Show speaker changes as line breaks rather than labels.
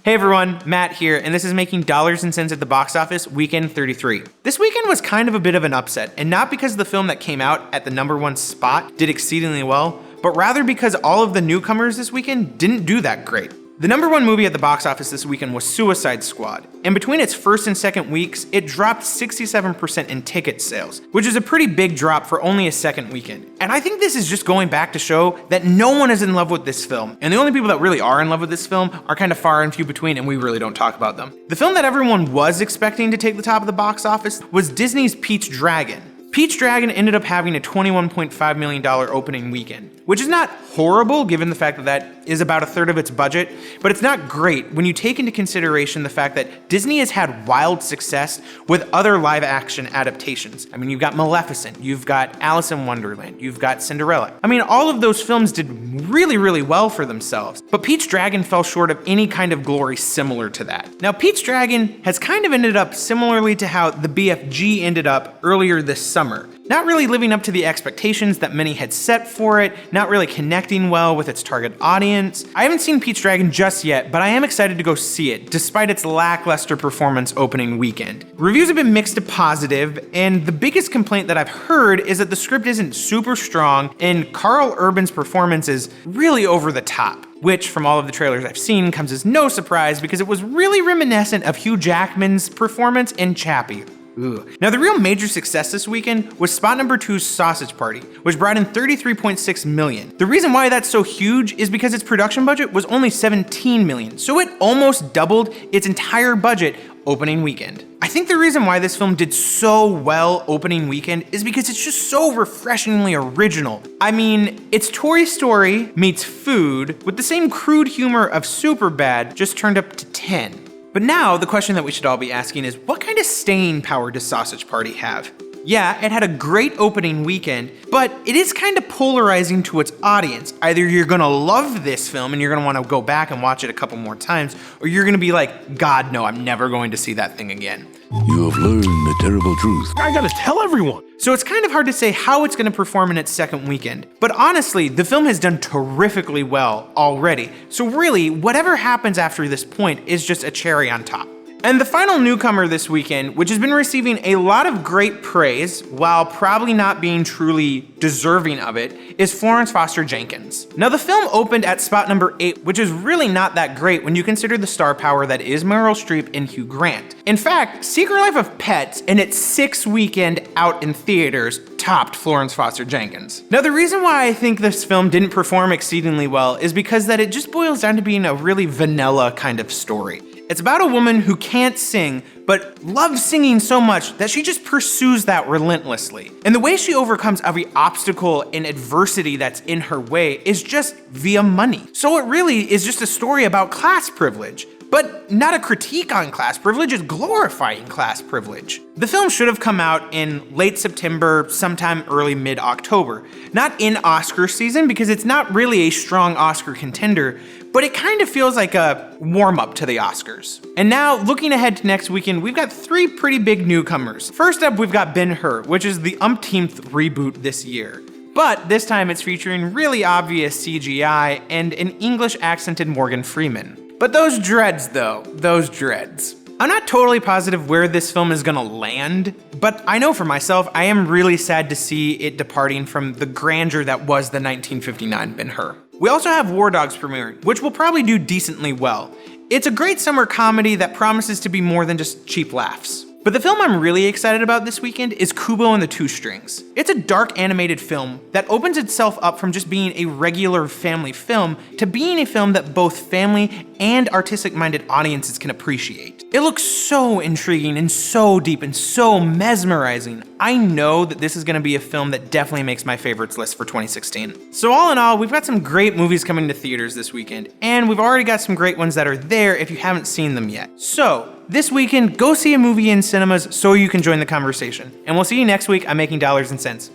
Hey everyone, Matt here, and this is Making Dollars and Cents at the Box Office, Weekend 33. This weekend was kind of a bit of an upset, and not because the film that came out at the #1 spot did exceedingly well, but rather because all of the newcomers this weekend didn't do that great. The #1 movie at the box office this weekend was Suicide Squad, and between its first and second weeks, it dropped 67% in ticket sales, which is a pretty big drop for only a second weekend. And I think this is just going back to show that no one is in love with this film, and the only people that really are in love with this film are kind of far and few between, and we really don't talk about them. The film that everyone was expecting to take the top of the box office was Disney's Pete's Dragon. Pete's Dragon ended up having a $21.5 million opening weekend, which is not horrible given the fact that that is about a third of its budget, but it's not great when you take into consideration the fact that Disney has had wild success with other live action adaptations. I mean, you've got Maleficent, you've got Alice in Wonderland, you've got Cinderella. I mean, all of those films did really, really well for themselves, but Pete's Dragon fell short of any kind of glory similar to that. Now, Pete's Dragon has kind of ended up similarly to how the BFG ended up earlier this summer. Not really living up to the expectations that many had set for it, not really connecting well with its target audience. I haven't seen Pete's Dragon just yet, but I am excited to go see it, despite its lackluster performance opening weekend. Reviews have been mixed to positive, and the biggest complaint that I've heard is that the script isn't super strong, and Karl Urban's performance is really over the top, which from all of the trailers I've seen comes as no surprise because it was really reminiscent of Hugh Jackman's performance in Chappie. Ooh. Now, the real major success this weekend was spot #2's Sausage Party, which brought in $33.6 million. The reason why that's so huge is because its production budget was only $17 million, so it almost doubled its entire budget opening weekend. I think the reason why this film did so well opening weekend is because it's just so refreshingly original. I mean, it's Toy Story meets food with the same crude humor of Superbad just turned up to 10. But now, the question that we should all be asking is, what kind of staying power does Sausage Party have? Yeah, it had a great opening weekend, but it is kind of polarizing to its audience. Either you're gonna love this film and you're gonna wanna go back and watch it a couple more times, or you're gonna be like, God, no, I'm never going to see that thing again.
You have learned the terrible truth.
I gotta tell everyone.
So it's kind of hard to say how it's gonna perform in its second weekend. But honestly, the film has done terrifically well already. So really, whatever happens after this point is just a cherry on top. And the final newcomer this weekend, which has been receiving a lot of great praise, while probably not being truly deserving of it, is Florence Foster Jenkins. Now, the film opened at spot #8, which is really not that great when you consider the star power that is Meryl Streep and Hugh Grant. In fact, Secret Life of Pets, in its 6th weekend out in theaters, topped Florence Foster Jenkins. Now, the reason why I think this film didn't perform exceedingly well is because that it just boils down to being a really vanilla kind of story. It's about a woman who can't sing, but loves singing so much that she just pursues that relentlessly. And the way she overcomes every obstacle and adversity that's in her way is just via money. So it really is just a story about class privilege. But not a critique on class privilege, it's glorifying class privilege. The film should have come out in late September, sometime early mid-October. Not in Oscar season, because it's not really a strong Oscar contender, but it kind of feels like a warm-up to the Oscars. And now, looking ahead to next weekend, we've got 3 pretty big newcomers. First up, we've got Ben-Hur, which is the umpteenth reboot this year. But this time it's featuring really obvious CGI and an English-accented Morgan Freeman. But those dreads though, those dreads. I'm not totally positive where this film is gonna land, but I know for myself, I am really sad to see it departing from the grandeur that was the 1959 Ben-Hur. We also have War Dogs premiering, which will probably do decently well. It's a great summer comedy that promises to be more than just cheap laughs. But the film I'm really excited about this weekend is Kubo and the Two Strings. It's a dark animated film that opens itself up from just being a regular family film to being a film that both family and artistic-minded audiences can appreciate. It looks so intriguing and so deep and so mesmerizing. I know that this is gonna be a film that definitely makes my favorites list for 2016. So all in all, we've got some great movies coming to theaters this weekend, and we've already got some great ones that are there if you haven't seen them yet. So, this weekend, go see a movie in cinemas so you can join the conversation. And we'll see you next week on Making Dollars and Cents.